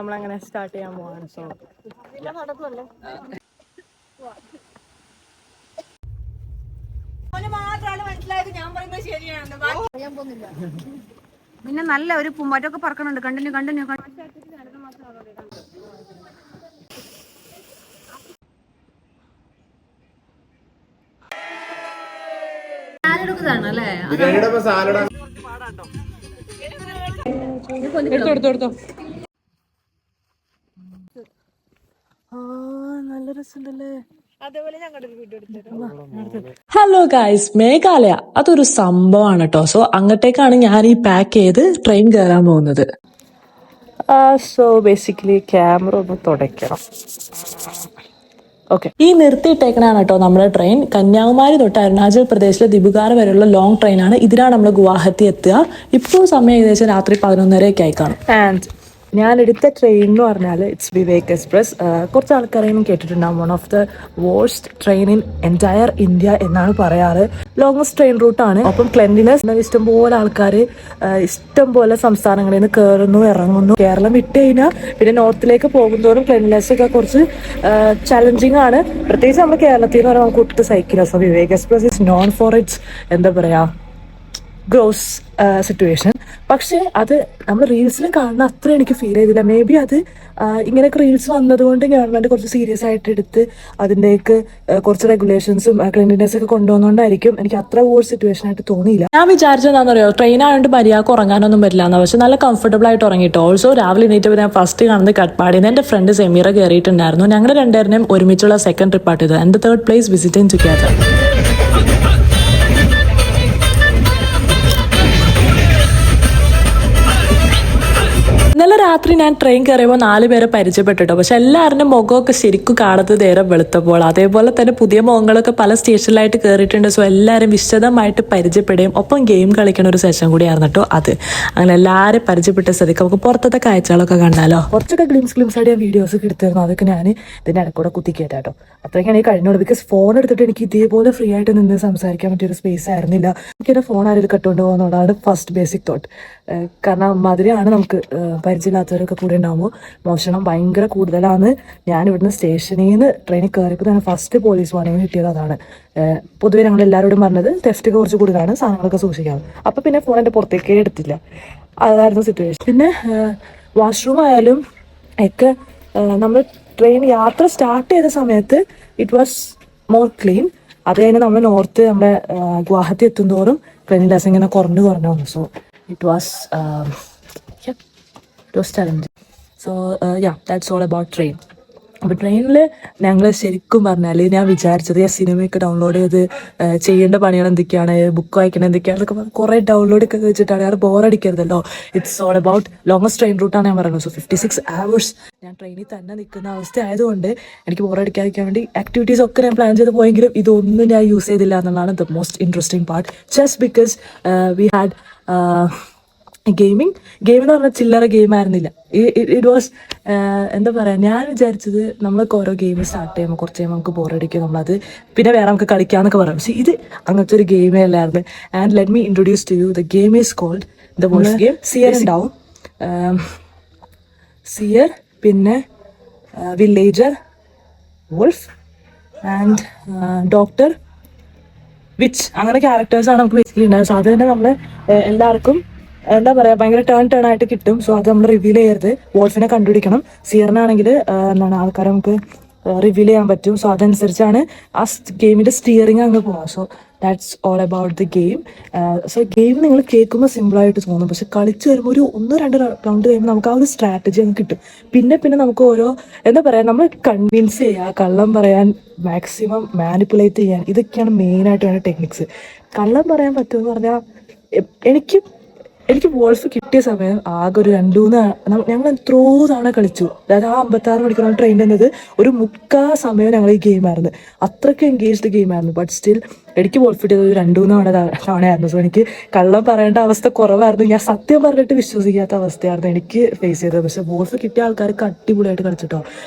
നമ്മളങ്ങനെ സ്റ്റാർട്ട് ചെയ്യാൻ പോവാണ്. സോ പിന്നെ നല്ല ഒരു പൂമ്പാറ്റൊക്കെ പറക്കണുണ്ട്. കണ്ടിന്യൂ കണ്ടിന്യൂ നല്ല രസമുണ്ടല്ലേ. അതേപോലെ ഞങ്ങളുടെ ഒരു വീഡിയോ എടുത്തത്. ഹലോ ഗൈസ്, മേഘാലയ അതൊരു സംഭവമാണ് കേട്ടോ. സോ അങ്ങോട്ടേക്കാണ് ഞാൻ ഈ പാക്ക് ചെയ്ത് ട്രെയിൻ കയറാൻ പോകുന്നത്. സോ ബേസിക്കലി ക്യാമറ ഒന്ന് തുടയ്ക്കണം. ഓക്കെ, ഈ നിർത്തിയിട്ടേക്കണാണ് കേട്ടോ നമ്മുടെ ട്രെയിൻ. കന്യാകുമാരി തൊട്ട് അരുണാചൽ പ്രദേശിലെ ദിബുഗാർ വരെയുള്ള ലോങ് ട്രെയിനാണ്. ഇതിനാണ് നമ്മൾ ഗുവാഹത്തി എത്തുക. ഇപ്പോൾ സമയം ഏകദേശം രാത്രി 11:30 ആയി കാണും. ആൻഡ് ഞാൻ എടുത്ത ട്രെയിൻ എന്ന് പറഞ്ഞാൽ ഇറ്റ്സ് വിവേക് എക്സ്പ്രസ്. കുറച്ച് ആൾക്കാരെയും കേട്ടിട്ടുണ്ടാകും. One of the worst train in entire India എന്നാണ് പറയാറ്. ലോങ്ങസ്റ്റ് ട്രെയിൻ റൂട്ടാണ്. അപ്പം ക്ലെൻലിനെസ് ഇഷ്ടംപോലെ ആൾക്കാർ ഇഷ്ടംപോലെ സംസ്ഥാനങ്ങളിൽ നിന്ന് കയറുന്നു ഇറങ്ങുന്നു. കേരളം വിട്ട് കഴിഞ്ഞാൽ പിന്നെ നോർത്തിലേക്ക് പോകുന്നതോറും ക്ലെൻലിനെസ് ഒക്കെ കുറച്ച് ചലഞ്ചിങ് ആണ്. പ്രത്യേകിച്ച് നമ്മുടെ കേരളത്തിൽ നിന്ന് പറഞ്ഞാൽ നമുക്ക് ഒട്ടും സഹിക്കില്ല. So Vivek express is known for its എന്താ പറയുക ഗ്രോസ് സിറ്റുവേഷൻ. പക്ഷെ അത് നമ്മൾ റീൽസിൽ കാണുന്ന അത്ര എനിക്ക് ഫീൽ ചെയ്തില്ല. മേ ബി അത് ഇങ്ങനെയൊക്കെ റീൽസ് വന്നതുകൊണ്ട് ഗവൺമെന്റ് കുറച്ച് സീരിയസ് ആയിട്ട് എടുത്ത് അതിൻ്റെയൊക്കെ കുറച്ച് റെഗുലേഷൻസും ക്ലീൻലിനെസ് ഒക്കെ കൊണ്ടുവന്നുകൊണ്ടായിരിക്കും എനിക്ക് അത്ര വേഴ്സ് സിറ്റുവേഷൻ ആയിട്ട് തോന്നിയില്ല. ഞാൻ വിചാരിച്ചതെന്താണെന്ന് അറിയോ, ട്രെയിൻ ആയതുകൊണ്ട് മര്യാദക്ക് ഉറങ്ങാനൊന്നും പറ്റില്ല എന്നാ. പക്ഷെ നല്ല കംഫർട്ടബിൾ ആയിട്ട് ഉറങ്ങിട്ടോ. ഓൾസോ രാവിലെ എണീറ്റപ്പോൾ ഞാൻ ഫസ്റ്റ് കാണുന്നത് കട്ട്പാടിന്ന് എൻ്റെ ഫ്രണ്ട് സെമീറ കയറിയിട്ടുണ്ടായിരുന്നു. ഞങ്ങൾ രണ്ടുപേരും ഒരുമിച്ചുള്ള സെക്കൻഡ് ട്രിപ്പായിട്ട് ഇത്. And third place visiting together. ഇന്നലെ രാത്രി ഞാൻ ട്രെയിൻ കയറിയപ്പോൾ 4 പേരെ പരിചയപ്പെട്ടിട്ടോ. പക്ഷെ എല്ലാവരുടെ മുഖമൊക്കെ ശരിക്കും കാണുന്നത് നേരം വെളുത്തപ്പോൾ. അതേപോലെ തന്നെ പുതിയ മുഖങ്ങളൊക്കെ പല സ്റ്റേഷനിലായിട്ട് കയറിയിട്ടുണ്ട്. സോ എല്ലാവരും വിശദമായിട്ട് പരിചയപ്പെടുകയും ഒപ്പം ഗെയിം കളിക്കുന്ന ഒരു സെഷൻ കൂടി ആയിരുന്നു കേട്ടോ അത്. അങ്ങനെ എല്ലാവരും പരിചയപ്പെട്ട സ്ഥിതിക്ക് നമുക്ക് പുറത്തത്തെ കാഴ്ചകളൊക്കെ കണ്ടാലോ. കുറച്ചൊക്കെ ഗ്ലിംസ് ആയിട്ട് ഞാൻ വീഡിയോസ് ഒക്കെ എടുത്തിരുന്നു. അതൊക്കെ ഞാൻ ഇതിൻ്റെ ഇടക്കൂടെ കുത്തിക്കേറ്റാട്ടോ. അത്രയ്ക്കാണ് എനിക്ക് കഴിഞ്ഞോളൂ. ബിക്കോസ് ഫോൺ എടുത്തിട്ട് എനിക്ക് ഇതേപോലെ ഫ്രീ ആയിട്ട് നിന്ന് സംസാരിക്കാൻ പറ്റിയൊരു സ്പേസ് ആയിരുന്നില്ല. എനിക്കെൻ്റെ ഫോൺ ആരും കട്ടുകൊണ്ട് പോകുന്നതാണ് ഫസ്റ്റ് ബേസിക് തോട്ട്. കാരണം മാതിരിയാണ് നമുക്ക് പരിചയമില്ലാത്തവരൊക്കെ കൂടെ ഉണ്ടാകുമ്പോൾ മോഷണം ഭയങ്കര കൂടുതലാണ്. ഞാൻ ഇവിടുന്ന് സ്റ്റേഷനിൽ നിന്ന് ട്രെയിനിൽ കയറിയപ്പോൾ തന്നെ ഫസ്റ്റ് പോലീസ് വാണിംഗ് കിട്ടിയത് അതാണ്. പൊതുവെ ഞങ്ങൾ എല്ലാവരോടും പറഞ്ഞത് തെഫ്റ്റ് കുറച്ച് കൂടുതലാണ്, സാധനങ്ങളൊക്കെ സൂക്ഷിക്കാം. അപ്പം പിന്നെ ഫോൺ എൻ്റെ പുറത്തേക്കേ എടുത്തില്ല. അതായിരുന്നു സിറ്റുവേഷൻ. പിന്നെ വാഷ്റൂം ആയാലും ഒക്കെ നമ്മൾ ട്രെയിൻ യാത്ര സ്റ്റാർട്ട് ചെയ്ത സമയത്ത് ഇറ്റ് വാസ് മോർ ക്ലീൻ. അത് കഴിഞ്ഞ് നമ്മൾ നോർത്ത് നമ്മുടെ ഗുവാഹത്തി എത്തുന്തോറും ക്ലീൻനെസ് ഇങ്ങനെ കുറഞ്ഞു വന്നു. So it was challenging. So that's all about train. അപ്പോൾ ട്രെയിനിൽ ഞങ്ങൾ ശരിക്കും പറഞ്ഞാൽ ഞാൻ വിചാരിച്ചത് സിനിമയൊക്കെ ഡൗൺലോഡ് ചെയ്ത് ചെയ്യേണ്ട പണികൾ എന്തൊക്കെയാണ്, ബുക്ക് വായിക്കണം എന്തൊക്കെയാണെന്നൊക്കെ കുറേ ഡൗൺലോഡ് ഒക്കെ വെച്ചിട്ടാണ്. ഞാൻ ബോറടിക്കരുതല്ലോ. It's all about longest train റൂട്ടാണ് ഞാൻ പറയുന്നത്. സോ 56 hours ഞാൻ ട്രെയിനിൽ തന്നെ നിൽക്കുന്ന അവസ്ഥ ആയതുകൊണ്ട് എനിക്ക് ബോറടിക്കാതിരിക്കാൻ വേണ്ടി ആക്ടിവിറ്റീസ് ഒക്കെ ഞാൻ പ്ലാൻ ചെയ്ത് പോയെങ്കിലും ഇതൊന്നും ഞാൻ യൂസ് ചെയ്തില്ല എന്നുള്ളതാണ് the most interesting part. Just because we had game എന്ന് പറഞ്ഞാൽ ചില്ലറ ഗെയിം ആയിരുന്നില്ല. ഇറ്റ് വാസ് എന്താ പറയുക, ഞാൻ വിചാരിച്ചത് നമ്മളൊക്കെ ഓരോ ഗെയിം സ്റ്റാർട്ട് ചെയ്യുമ്പോൾ കുറച്ച് കഴിയുമ്പോൾ നമുക്ക് ബോറടിക്കും, നമ്മളത് പിന്നെ വേറെ നമുക്ക് കളിക്കാമെന്നൊക്കെ പറയാം. പക്ഷേ ഇത് അങ്ങനത്തെ ഒരു ഗെയിമേ അല്ലായിരുന്നു. And let me introduce to you the game is called the wolf game. Seer ഉണ്ടാവും, സിയർ, പിന്നെ villager, wolf and doctor, witch, അങ്ങനെ ക്യാരക്ടേഴ്സാണ് നമുക്ക് ബേസിക്കലി ഉണ്ടായത്. സോ അത് തന്നെ നമ്മൾ എല്ലാവർക്കും എന്താ പറയുക ഭയങ്കര ടേൺ ആയിട്ട് കിട്ടും. സോ അത് നമ്മൾ റിവീൽ ചെയ്യരുത്. വോൾഫിനെ കണ്ടുപിടിക്കണം. സിയറിനാണെങ്കിൽ എന്താണ് ആൾക്കാരെ നമുക്ക് റിവീൽ ചെയ്യാൻ പറ്റും. സോ അതനുസരിച്ചാണ് ആ ഗെയിമിൻ്റെ സ്റ്റിയറിങ് അങ്ങ് പോകാം. So that's all about the game. So game നിങ്ങൾ കേൾക്കുമ്പോൾ സിമ്പിളായിട്ട് തോന്നും, പക്ഷെ കളിച്ച് വരുമ്പോൾ ഒരു 1-2 റൗണ്ട് കഴിയുമ്പോൾ നമുക്ക് ആ ഒരു സ്ട്രാറ്റജി അങ്ങ് കിട്ടും. പിന്നെ നമുക്ക് ഓരോ എന്താ പറയുക നമ്മൾ കൺവിൻസ് ചെയ്യുക, കള്ളം പറയാൻ മാക്സിമം മാനിപ്പുലേറ്റ് ചെയ്യാൻ, ഇതൊക്കെയാണ് മെയിനായിട്ട് വേണ്ട ടെക്നിക്സ്. കള്ളം പറയാൻ പറ്റുമെന്ന് പറഞ്ഞാൽ എനിക്ക് വോൾഫ് കിട്ടിയ സമയം ആകെ ഒരു 2-3 ഞങ്ങൾ എത്രയോ തവണ കളിച്ചു. അതായത് ആ 56 മണിക്കൂറാണ് ട്രെയിൻ എന്നത് ഒരു 3/4 സമയം ഞങ്ങൾ ഈ ഗെയിമായിരുന്നു. അത്രയ്ക്ക് എൻഗേജ്ഡ് ഗെയിമായിരുന്നു. ബട്ട് സ്റ്റിൽ എനിക്ക് വോൾഫ് കിട്ടിയത് ഒരു 2-3 തവണയായിരുന്നു. സോ എനിക്ക് കള്ളം പറയേണ്ട അവസ്ഥ കുറവായിരുന്നു. ഞാൻ സത്യം പറഞ്ഞിട്ട് വിശ്വസിക്കാത്ത അവസ്ഥയായിരുന്നു എനിക്ക് ഫേസ് ചെയ്തത്. പക്ഷെ വോൾഫ് കിട്ടിയ ആൾക്കാർക്ക് അടിപൊളിയായിട്ട് കളിച്ചിട്ടോ.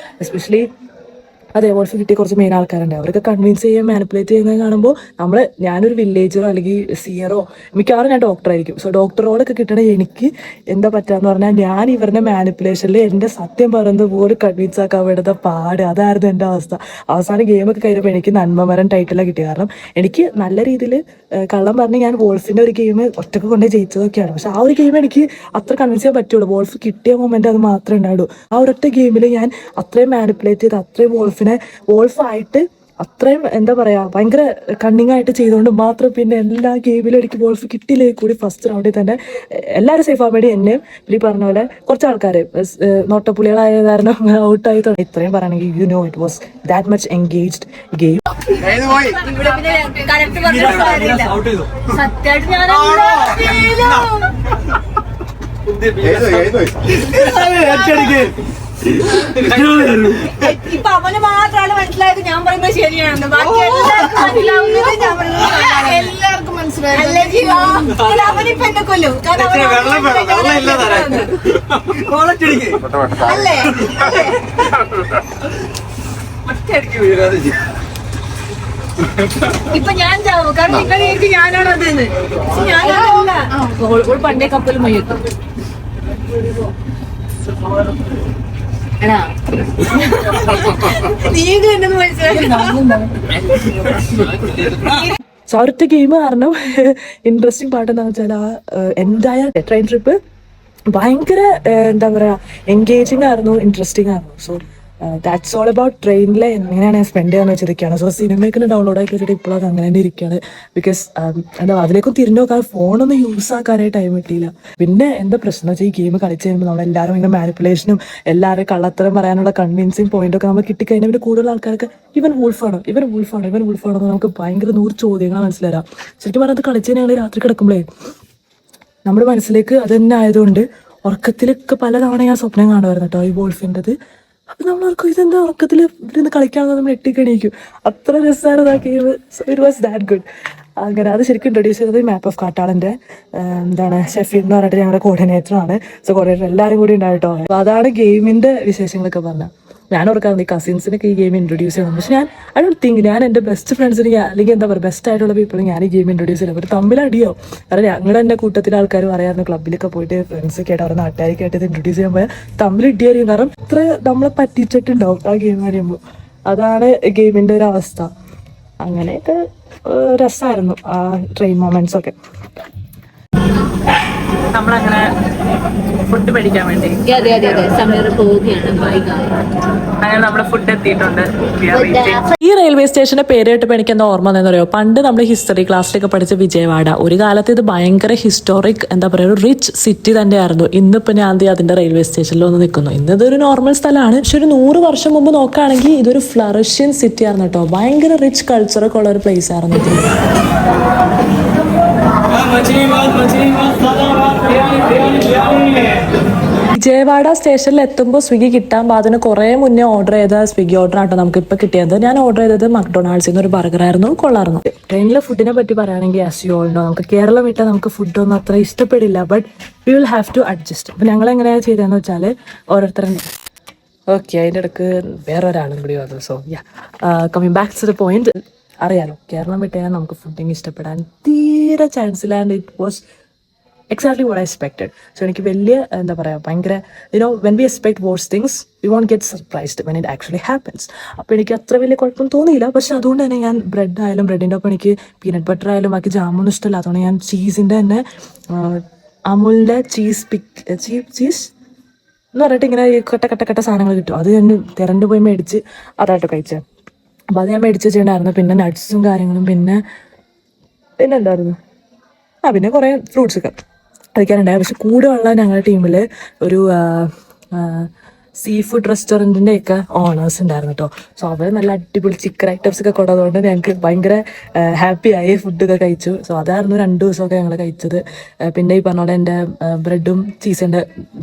എസ്പെഷ്യലി അതെ വോൾഫ് കിട്ടിയ കുറച്ച് മെയിൻ ആൾക്കാരുണ്ട്. അവരൊക്കെ കൺവിൻസ് ചെയ്യാൻ മാനിപ്പുലേറ്റ് ചെയ്യുന്നത് കാണുമ്പോൾ ഞാനൊരു വില്ലേജറോ അല്ലെങ്കിൽ സിയറോ മിക്കവാറും ഞാൻ ഡോക്ടറായിരിക്കും. സോ ഡോക്ടറോടൊക്കെ കിട്ടണ എനിക്ക് എന്താ പറ്റാന്ന് പറഞ്ഞാൽ ഞാൻ ഇവരുടെ മാനിപ്പുലേഷനിൽ എൻ്റെ സത്യം പറയുന്നത് പോലും കൺവിൻസ് ആക്കാൻ വേണ്ടത് പാട്. അതായിരുന്നു എൻ്റെ അവസ്ഥ. അവസാനം ഗെയിമൊക്കെ കഴിഞ്ഞപ്പോൾ എനിക്ക് നന്മമരൻ ടൈറ്റിലാണ് കിട്ടിയത്. കാരണം എനിക്ക് നല്ല രീതിയിൽ കള്ളം പറഞ്ഞ് ഞാൻ വോൾഫിൻ്റെ ഒരു ഗെയിം ഒറ്റക്ക് കൊണ്ടേ ജയിച്ചതൊക്കെയാണ്. പക്ഷെ ആ ഒരു ഗെയിം എനിക്ക് അത്ര കൺവിൻസ് ചെയ്യാൻ പറ്റുള്ളൂ. വോൾഫ് കിട്ടിയ മൊമെന്റ് അത് മാത്രമേ ഉണ്ടാവുള്ളൂ. ആ ഒരൊറ്റ ഗെയിമിൽ ഞാൻ അത്രയും മാനിപ്പുലേറ്റ് ചെയ്ത് അത്രയും വോൾഫായിട്ട് അത്രയും എന്താ പറയാ ഭയങ്കര കണ്ണിങ് ആയിട്ട് ചെയ്തുകൊണ്ട് മാത്രം പിന്നെ എല്ലാ ഗെയിമിലും എനിക്ക് വോൾഫ് കിട്ടിയില്ലേ കൂടി ഫസ്റ്റ് റൗണ്ടിൽ തന്നെ എല്ലാവരും സേഫ് ആവാൻ വേണ്ടി എന്നെയും ഈ പറഞ്ഞ പോലെ കുറച്ച് ആൾക്കാർ നോട്ടപ്പുള്ളികളായ കാരണം ഔട്ടായി. ഇത്രയും പറയണമെങ്കിൽ it was that much engaged game. ഇപ്പൊ അവന് മാത്രമാണ് മനസ്സിലായത് ഞാൻ പറയുന്നത് ശരിയാണെന്ന്. ബാക്കി എല്ലാവർക്കും മനസ്സിലാവുന്നത് ഞാൻ പറയുന്നത് എല്ലാവർക്കും മനസ്സിലായി. അവനിപ്പോ എന്നെ കൊല്ലും. അല്ലേ ഇപ്പൊ ഞാൻ ചാവും. കാരണം നിങ്ങൾ ഞാനാണ് അതെന്ന്. ഞാനല്ല പണ്ടേ കപ്പൽ മയ്യത്തും സൗരത്തെ ഗെയിം കാരണം ഇൻട്രസ്റ്റിംഗ് പാട്ട് എന്താണെന്ന് വെച്ചാൽ ആ എൻറ്റയർ ട്രെയിൻ ട്രിപ്പ് ഭയങ്കര എന്താ പറയാ എൻഗേജിങ് ആയിരുന്നു, ഇൻട്രസ്റ്റിംഗ് ആയിരുന്നു. സോ ദാറ്റ്സ് ഓൾ അബൌട്ട് ട്രെയിനിൽ എങ്ങനെയാണ് സ്പെൻഡ് ചെയ്യാന്ന് വെച്ചിരിക്കുകയാണ്. സോ സിനിമയൊക്കെ ഡൗൺലോഡ് ആക്കി വെച്ചിട്ട് ഇപ്പോൾ അത് അങ്ങനെ തന്നെ ഇരിക്കുകയാണ്. ബിക്കോസ് എന്താ അതിലേക്കും തിരിഞ്ഞു നോക്കാൻ ഫോണൊന്നും യൂസ് ആക്കാനായി ടൈം കിട്ടിയില്ല. പിന്നെ എന്താ പ്രശ്നം വെച്ചാൽ ഈ ഗെയിം കളിച്ച് കഴിയുമ്പോൾ നമ്മളെല്ലാവരും ഇങ്ങനെ മാനിപ്പുലേഷനും എല്ലാവരും കള്ളത്തരം പറയാനുള്ള കൺവിൻസിങ് പോയിന്റൊക്കെ നമുക്ക് കിട്ടിക്കഴിഞ്ഞാൽ പിന്നെ കൂടുതൽ ആൾക്കാർക്ക് ഇവൻ വൂൾഫാണോ എന്ന് നമുക്ക് ഭയങ്കര 100 ചോദ്യങ്ങൾ മനസ്സിലാക്കാം. ശരിക്കും പറഞ്ഞത് കളിച്ച് ഞങ്ങൾ രാത്രി കിടക്കുമ്പോഴേ നമ്മുടെ മനസ്സിലേക്ക് അത് തന്നെ ആയതുകൊണ്ട് ഉറക്കത്തിലൊക്കെ പലതവണ ഞാൻ സ്വപ്നം കാണുമായിരുന്നു കേട്ടോ ഈ വോൾഫിൻ്റെത്. അപ്പൊ നമ്മളോർക്കും ഇതെന്താ ഉറക്കത്തിൽ ഇരുന്ന് കളിക്കാമെന്ന് നമ്മൾ എട്ടിക്കണിക്കും. അത്ര രസമാണ് ഇതാക്കിയത്. So it was that good. അങ്ങനെ അത് ശരിക്കും ഇൻട്രൊഡ്യൂസ് ചെയ്തത് മാപ്പ് ഓഫ് കാട്ടാളൻ്റെ ഷെഫീൽ എന്ന് പറഞ്ഞിട്ട് ഞങ്ങളുടെ കോർഡിനേറ്ററാണ്. സോ കോർഡിനേറ്റർ എല്ലാവരും കൂടി ഉണ്ടായിട്ടോ. അപ്പോൾ അതാണ് ഗെയിമിൻ്റെ വിശേഷങ്ങളൊക്കെ പറഞ്ഞത്. ഞാൻ ഓർക്കാറുണ്ട് ഈ കസിൻസിനൊക്കെ ഈ ഗെയിം ഇൻട്രൊഡ്യൂസ് ചെയ്യണം. പക്ഷെ ഐ ഡോണ്ട് തിങ്ക് ഞാൻ എൻ്റെ ബെസ്റ്റ് ഫ്രണ്ട്സിന് അല്ലെങ്കിൽ എന്താ പറയുക ബെസ്റ്റ് ആയിട്ടുള്ള പീപ്പിൾ ഞാൻ ഈ ഗെയിം ഇൻട്രൊഡ്യൂസ് ചെയ്യില്ല. ഒരു തമ്മിലടിയോ കാരണം ഞങ്ങളുടെ എൻ്റെ കൂട്ടത്തിലെ ആൾക്കാർ പറയാറുണ്ട് ക്ലബ്ബിലൊക്കെ പോയിട്ട് ഫ്രണ്ട്സൊക്കെ ആയിട്ട് അവരുടെ നാട്ടുകാരൊക്കെ ആയിട്ട് ഇത് ഇൻട്രൊഡ്യൂസ് ചെയ്യാൻ പോയാൽ തമ്മിലിടിയായിരിക്കും. കാരണം ഇത്ര നമ്മളെ പറ്റിച്ചിട്ടുണ്ടാവും ആ ഗെയിം കഴിയുമ്പോൾ. അതാണ് ഗെയിമിൻ്റെ ഒരു അവസ്ഥ. അങ്ങനെയൊക്കെ രസമായിരുന്നു ആ ട്രെയിൻ മൊമെന്റ്സ് ഒക്കെ. നമ്മളങ്ങനെ ഫുഡ് മേടിക്കാൻ വേണ്ടി അങ്ങനെ നമ്മുടെ ഫുഡ് എത്തിയിട്ടുണ്ട്. ഈ റെയിൽവേ സ്റ്റേഷന്റെ പേര് കേട്ടപ്പോൾ എനിക്ക് എന്താ ഓർമ്മ എന്ന് പറയുമോ, പണ്ട് നമ്മൾ ഹിസ്റ്ററി ക്ലാസ്സിലൊക്കെ പഠിച്ച വിജയവാഡ. ഒരു കാലത്ത് ഇത് ഭയങ്കര ഹിസ്റ്റോറിക് എന്താ പറയുക ഒരു റിച്ച് സിറ്റി തന്നെയായിരുന്നു. ഇന്നിപ്പോൾ ഞാൻ അതിന്റെ റെയിൽവേ സ്റ്റേഷനിൽ ഒന്ന് നിൽക്കുന്നു. ഇതൊരു നോർമൽ സ്ഥലമാണ്. പക്ഷെ ഒരു 100 വർഷം മുമ്പ് നോക്കുകയാണെങ്കിൽ ഇതൊരു ഫ്ലറിഷ്യൻ സിറ്റി ആയിരുന്നു കേട്ടോ. ഭയങ്കര റിച്ച് കൾച്ചറൊക്കെ ഉള്ള ഒരു പ്ലേസ് ആയിരുന്നു ഇത്. വിജയവാഡ സ്റ്റേഷനിൽ എത്തുമ്പോൾ സ്വിഗ്ഗി കിട്ടാൻ പാതിന് കുറേ മുന്നേ ഓർഡർ ചെയ്ത സ്വിഗ്ഗി ഓർഡർ ആട്ടോ നമുക്ക് ഇപ്പോൾ കിട്ടിയത്. ഞാൻ ഓർഡർ ചെയ്തത് മക്ഡൊണാൾഡ്സിൽ നിന്ന് ഒരു ബർഗർ ആയിരുന്നു. കൊള്ളായിരുന്നു. ട്രെയിനിലെ ഫുഡിനെ പറ്റി പറയുകയാണെങ്കിൽ ആസ് യു ഓൾ നോ നമുക്ക് കേരളം വിട്ടാൽ നമുക്ക് ഫുഡൊന്നും അത്ര ഇഷ്ടപ്പെടില്ല. But we will have to adjust. അപ്പം ഞങ്ങൾ എങ്ങനെയാണ് ചെയ്തതെന്ന് വെച്ചാൽ ഓരോരുത്തരും ഓക്കെ അതിൻ്റെ ഇടയ്ക്ക് വേറെ ഒരാളും കൂടി വന്നു. So coming back to the point. അറിയാലോ കേരളം വിട്ടാൽ നമുക്ക് ഫുഡിങ് ഇഷ്ടപ്പെടാൻ തീരെ ചാൻസ് ഇല്ല. And it was exactly what I expected. So എനിക്ക് വലിയ എന്താ പറയുക ഭയങ്കര when we expect worse things we won't get surprised when it actually happens. അപ്പോൾ എനിക്ക് അത്ര വലിയ കുഴപ്പം തോന്നിയില്ല. പക്ഷെ അതുകൊണ്ട് തന്നെ ഞാൻ ബ്രെഡ് ആയാലും ബ്രെഡിൻ്റെ ഒപ്പം എനിക്ക് പീനട്ട് ബട്ടർ ആയാലും ബാക്കി ജാമൊന്നും ഇഷ്ടമില്ല. അതുകൊണ്ട് ഞാൻ ചീസിൻ്റെ തന്നെ അമുലിൻ്റെ ചീസ് എന്ന് പറഞ്ഞിട്ട് ഇങ്ങനെ കട്ട സാധനങ്ങൾ കിട്ടും. അത് ഞാൻ തിരണ്ട് പോയി മേടിച്ച് അതായിട്ട് കഴിച്ചത്. അപ്പോൾ അത് ഞാൻ മേടിച്ച് വെച്ചിട്ടുണ്ടായിരുന്നു. പിന്നെ നട്ട്സും കാര്യങ്ങളും പിന്നെ എന്തായിരുന്നു പിന്നെ കുറേ ഫ്രൂട്ട്സൊക്കെ കഴിക്കാനുണ്ടായി. പക്ഷെ കൂടെ ഉള്ള ഞങ്ങളുടെ ടീമിൽ ഒരു സീ ഫുഡ് റെസ്റ്റോറൻറ്റിൻ്റെ ഒക്കെ ഓണേഴ്സ് ഉണ്ടായിരുന്നു കേട്ടോ. സോ അവർ നല്ല അടിപൊളി ചിക്കൻ ഐറ്റംസ് ഒക്കെ കൊണ്ടതുകൊണ്ട് ഞങ്ങൾക്ക് ഭയങ്കര ഹാപ്പിയായി ഫുഡൊക്കെ കഴിച്ചു. സോ അതായിരുന്നു 2 ദിവസമൊക്കെ ഞങ്ങൾ കഴിച്ചത്. പിന്നെ ഈ പറഞ്ഞ പോലെ എൻ്റെ ബ്രെഡും ചീസിൻ്റെ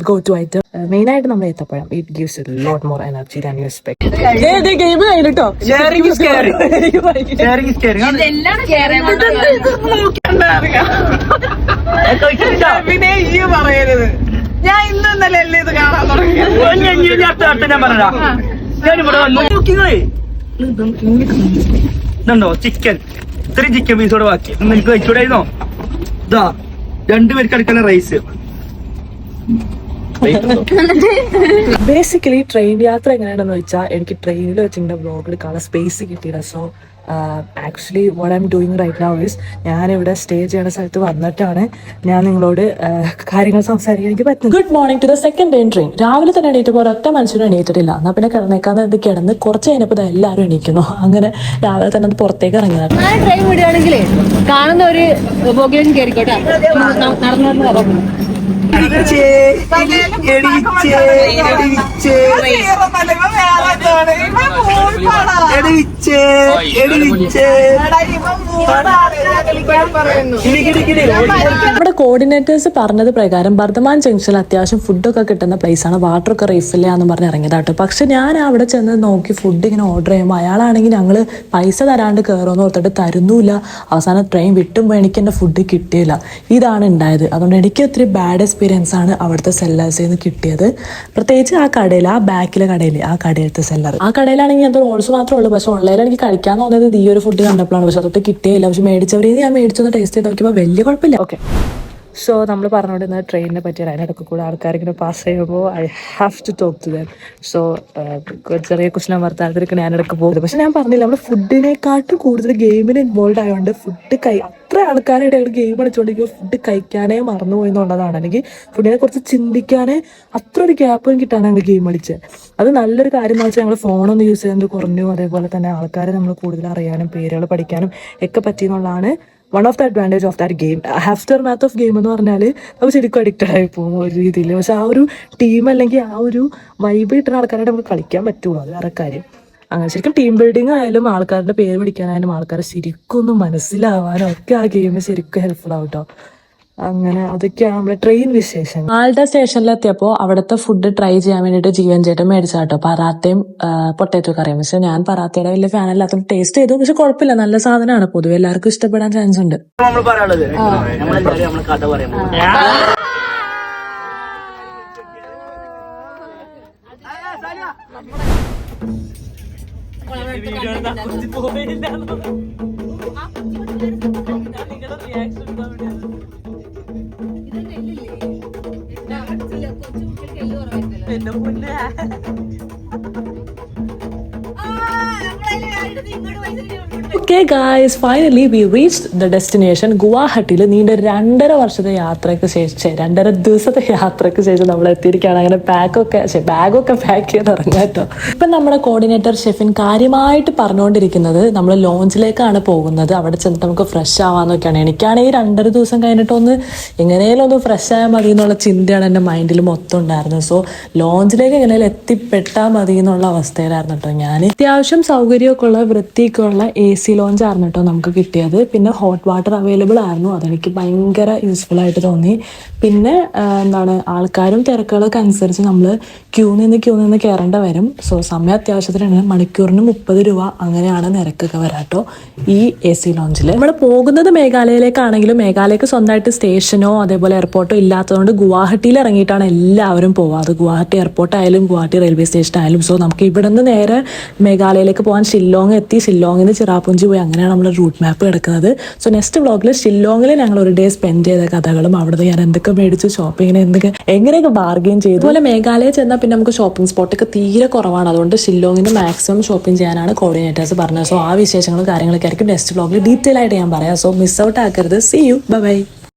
ഗോ ടു ഐറ്റം മെയിനായിട്ട് നമ്മൾ ഏത്തപ്പഴം. It gives a lot more energy than you expect. Game കഴിഞ്ഞിട്ടോ പറയരുത്. ഞാൻ ഇന്നലെ അല്ലേ ഇത് കാണാൻ തുടങ്ങി. ഞാൻ പറഞ്ഞ ഞാനിവിടെ വന്നു ഇതുണ്ടോ ചിക്കൻ, ഇത്രയും ചിക്കൻ പീസോടെ ബാക്കി നിനക്ക് കഴിച്ചൂടായിരുന്നോ? ഇതാ 2 പേർക്ക് അടുക്കുന്ന റൈസ്. ബേസിക്കലി ട്രെയിൻ യാത്ര എങ്ങനെയാണെന്ന് വെച്ചാൽ എനിക്ക് ട്രെയിനിൽ വെച്ചിട്ട് വ്ലോഗിൽ കാണാൻ സ്പേസ് കിട്ടിയില്ല. So actually what I am doing right now is ഞാനിവിടെ സ്റ്റേ ചെയ്യുന്ന സ്ഥലത്ത് വന്നിട്ടാണ് ഞാൻ നിങ്ങളോട് കാര്യങ്ങൾ സംസാരിക്കാൻ എനിക്ക് പറ്റുന്നത്. Good morning to the second day train. രാവിലെ തന്നെ എണീറ്റപ്പോൾ ഒരൊറ്റ മനുഷ്യനും എണീറ്റിട്ടില്ല. എന്നാൽ പിന്നെ കിടന്നേക്കാന്ന് ഇത് കിടന്ന് കുറച്ച് കഴിഞ്ഞപ്പോൾ എല്ലാവരും എണീക്കുന്നു. അങ്ങനെ രാവിലെ തന്നെ അത് പുറത്തേക്ക് ഇറങ്ങിയതാണ്. ഞാൻ ട്രെയിൻ വിടുകയാണെങ്കിലേ കാണുന്ന ഒരു ബോഗിയിലും കയറിക്കോട്ടെ, നടന്നു വരാം. നമ്മുടെ കോർഡിനേറ്റേഴ്സ് പറഞ്ഞത് പ്രകാരം ബർദ്ധമാൻ ജംഗ്ഷനിൽ അത്യാവശ്യം ഫുഡൊക്കെ കിട്ടുന്ന പ്ലേസാണ്. വാട്ടറൊക്കെ റീഫില്ലാന്ന് പറഞ്ഞ് ഇറങ്ങിയതാട്ടോ. പക്ഷെ ഞാൻ അവിടെ ചെന്ന് നോക്കി ഫുഡ് ഇങ്ങനെ ഓർഡർ ചെയ്യുമ്പോൾ അയാളാണെങ്കിൽ ഞങ്ങൾ പൈസ തരാണ്ട് കയറുമെന്ന് ഓർത്തിട്ട് തരുന്നില്ല. അവസാനം ട്രെയിൻ വിട്ടുമ്പോൾ എനിക്ക് എൻ്റെ ഫുഡ് കിട്ടിയില്ല. ഇതാണ് ഉണ്ടായത്. അതുകൊണ്ട് എനിക്ക് ഒത്തിരി ബാഡ് എക്സ്പീരിയൻസ് ആണ് അവിടുത്തെ സെല്ലേഴ്സിൽ നിന്ന് കിട്ടിയത്. പ്രത്യേകിച്ച് ആ കടയിൽ, ആ ബാക്കിലെ കടയിൽ, ആ കടയിലത്തെ സെല്ലർ. ആ കടയിലാണെങ്കിൽ അത് റോൾസ് മാത്രമേ ഉള്ളൂ. പക്ഷെ ഓൺലൈനിൽ എനിക്ക് കഴിക്കാൻ തോന്നിയത് ഈ ഒരു ഫുഡ് കണ്ടപ്പോഴാണ്. പക്ഷെ അതൊട്ട് കിട്ടിയില്ല. പക്ഷെ മേടിച്ചവരെയും ഞാൻ മേടിച്ചൊന്ന് ടേസ്റ്റ് ചെയ്ത് നോക്കിയപ്പോൾ വലിയ കുഴപ്പമില്ല. ഓക്കെ, സോ നമ്മൾ പറഞ്ഞുകൊണ്ടിരുന്നത് ട്രെയിനിനെ പറ്റിയാണ്. അതിനിടയ്ക്ക് കൂടെ ആൾക്കാരിങ്ങനെ പാസ് ചെയ്യുമ്പോൾ I have to talk to them. So ചെറിയ കുശലം വർത്താനത്തിലൊക്കെ ഞാനിടയ്ക്ക് പോകുന്നത്. പക്ഷെ ഞാൻ പറഞ്ഞില്ല, നമ്മൾ ഫുഡിനെക്കാട്ടും കൂടുതൽ ഗെയിമിന് ഇൻവോൾവ് ആയതുകൊണ്ട് അത്ര ആൾക്കാരുടെ ഇടയിൽ ഗെയിം കളിച്ചുകൊണ്ടിരിക്കുമ്പോൾ ഫുഡ് കഴിക്കാനേ മറന്നുപോയി എന്നുള്ളതാണ്. അല്ലെങ്കിൽ ഫുഡിനെ കുറിച്ച് ചിന്തിക്കാനേ അത്ര ഒരു ഗ്യാപ്പും കിട്ടാനാണ് ഞങ്ങൾ ഗെയിം കളിച്ചത്. അത് നല്ലൊരു കാര്യം എന്ന് വെച്ചാൽ ഞങ്ങൾ ഫോണൊന്നും യൂസ് ചെയ്യുന്നത് കുറഞ്ഞു. അതേപോലെ തന്നെ ആൾക്കാരെ നമ്മൾ കൂടുതൽ അറിയാനും പേരുകൾ പഠിക്കാനും ഒക്കെ പറ്റിയെന്നുള്ളതാണ് one of the advantage of that game. Aftermath of game എന്ന് പറഞ്ഞാൽ നമ്മൾ ശരിക്കും അഡിക്റ്റഡ് ആയി പോകും ഒരു രീതിയിൽ. പക്ഷെ ആ ഒരു ടീം അല്ലെങ്കിൽ ആ ഒരു വൈബ് കിട്ടുന്ന ആൾക്കാരായിട്ട് നമുക്ക് കളിക്കാൻ പറ്റുള്ളൂ. അത് വേറെ കാര്യം. അങ്ങനെ ശരിക്കും ടീം ബിൽഡിംഗ് ആയാലും ആൾക്കാരുടെ പേര് പിടിക്കാനായാലും ആൾക്കാരെ ശരിക്കും ഒന്ന് മനസ്സിലാവാനും ഒക്കെ ആ ഗെയിം ശരിക്കും ഹെൽപ്ഫുൾ ആവും കേട്ടോ. അങ്ങനെ അതൊക്കെയാണ് നമ്മുടെ ട്രെയിൻ വിശേഷം. ആളുടെ സ്റ്റേഷനിലെത്തിയപ്പോൾ അവിടുത്തെ ഫുഡ് ട്രൈ ചെയ്യാൻ വേണ്ടിയിട്ട് ജീവൻ ചേട്ടൻ മേടിച്ച കേട്ടോ പറാത്തയും പൊട്ടേറ്റോ കറിയും. പക്ഷെ ഞാൻ പറാത്തയുടെ വലിയ ഫാൻ അല്ലാത്തതുകൊണ്ട് ടേസ്റ്റ് ചെയ്തു. പക്ഷെ കുഴപ്പമില്ല, നല്ല സാധനമാണ്. പൊതുവെ എല്ലാവർക്കും ഇഷ്ടപ്പെടാൻ ചാൻസ് ഉണ്ട്. നമ്മൾ പറയാനുള്ളത് നമ്മളെല്ലാവരും നമ്മളെ കഥ പറയാൻ okay guys, finally we reached the destination. ഗുവാഹട്ടിയിൽ നീണ്ട 2.5 വർഷത്തെ യാത്രയ്ക്ക് ശേഷം 2.5 ദിവസത്തെ യാത്രയ്ക്ക് ശേഷം നമ്മൾ എത്തിയിരിക്കുകയാണ്. അങ്ങനെ ബാഗൊക്കെ പാക്ക് ചെയ്ത് ഇറങ്ങാം കേട്ടോ. ഇപ്പം നമ്മുടെ കോർഡിനേറ്റർ ഷെഫിൻ കാര്യമായിട്ട് പറഞ്ഞുകൊണ്ടിരിക്കുന്നത് നമ്മൾ ലോഞ്ചിലേക്കാണ് പോകുന്നത്. അവിടെ ചെന്നിട്ട് നമുക്ക് ഫ്രഷ് ആവാന്നൊക്കെയാണ്. എനിക്കാണെങ്കിൽ 2.5 ദിവസം കഴിഞ്ഞിട്ട് എങ്ങനെയും ഒന്ന് ഫ്രഷ് ആയാൽ മതി എന്നുള്ള ചിന്തയാണ് എൻ്റെ മൈൻഡിൽ മൊത്തം ഉണ്ടായിരുന്നത്. സോ ലോഞ്ചിലേക്ക് എങ്ങനെയും എത്തിപ്പെട്ടാൽ മതി എന്നുള്ള അവസ്ഥയിലായിരുന്നു കേട്ടോ ഞാൻ. അത്യാവശ്യം സൗകര്യമൊക്കെ ഉള്ള വൃത്തിയൊക്കെ ഉള്ള AC ലോഞ്ച് ആയിരുന്നു കേട്ടോ നമുക്ക് കിട്ടിയത്. പിന്നെ ഹോട്ട് വാട്ടർ അവൈലബിൾ ആയിരുന്നു. അതെനിക്ക് ഭയങ്കര യൂസ്ഫുൾ ആയിട്ട് തോന്നി. പിന്നെ ആൾക്കാരും തിരക്കുകളൊക്കെ അനുസരിച്ച് നമ്മൾ ക്യൂ നിന്ന് കയറേണ്ട വരും. സോ സമയം അത്യാവശ്യത്തിനാണ്. മണിക്കൂറിന് 30 രൂപ അങ്ങനെയാണ് നിരക്കൊക്കെ വരാട്ടോ ഈ AC ലോഞ്ചിൽ. നമ്മൾ പോകുന്നത് മേഘാലയയിലേക്കാണെങ്കിലും മേഘാലയക്ക് സ്വന്തമായിട്ട് സ്റ്റേഷനോ അതേപോലെ എയർപോർട്ടോ ഇല്ലാത്തതുകൊണ്ട് ഗുവാഹട്ടിയിൽ ഇറങ്ങിയിട്ടാണ് എല്ലാവരും പോവുക. അത് ഗുവാഹട്ടി എയർപോർട്ട് ആയാലും ഗുവാഹട്ടി റെയിൽവേ സ്റ്റേഷൻ ആയാലും. സോ നമുക്ക് ഇവിടെ നിന്ന് നേരെ മേഘാലയയിലേക്ക് പോകാൻ ഷില്ലോങ് എത്തി. ഷില്ലോങ്ങിൽ നിന്ന് ചിറാപുഞ്ചി പോയി. അങ്ങനെയാണ് നമ്മൾ റൂട്ട് മാപ്പ് കിടക്കുന്നത്. സോ നെക്സ്റ്റ് വ്ളോഗിൽ ഷില്ലോങ്ങിൽ ഞങ്ങൾ ഒരു ഡേ സ്പെൻഡ് ചെയ്ത കഥകളും അവിടുത്തെ ഞാൻ എന്തൊക്കെ മേടിച്ചു, ഷോപ്പിങ്ങിന് എങ്ങനെയൊക്കെ ബാർഗെയിൻ ചെയ്തു. അതുപോലെ മേഘാലയ ചെന്നാൽ പിന്നെ നമുക്ക് ഷോപ്പിംഗ് സ്പോട്ടൊക്കെ തീരെ കുറവാണ്. അതുകൊണ്ട് ഷില്ലോങ്ങിന് മാക്സിമം ഷോപ്പിംഗ് ചെയ്യാനാണ് കോർഡിനേറ്റേഴ്സ് പറഞ്ഞത്. സോ ആ വിശേഷങ്ങളും കാര്യങ്ങളൊക്കെ ആയിരിക്കും നെക്സ്റ്റ് വ്ളോഗിൽ ഡീറ്റെയിൽ ആയിട്ട് ഞാൻ പറയാം. സോ മിസ് ഔട്ട് ആക്കരുത്. See you, by.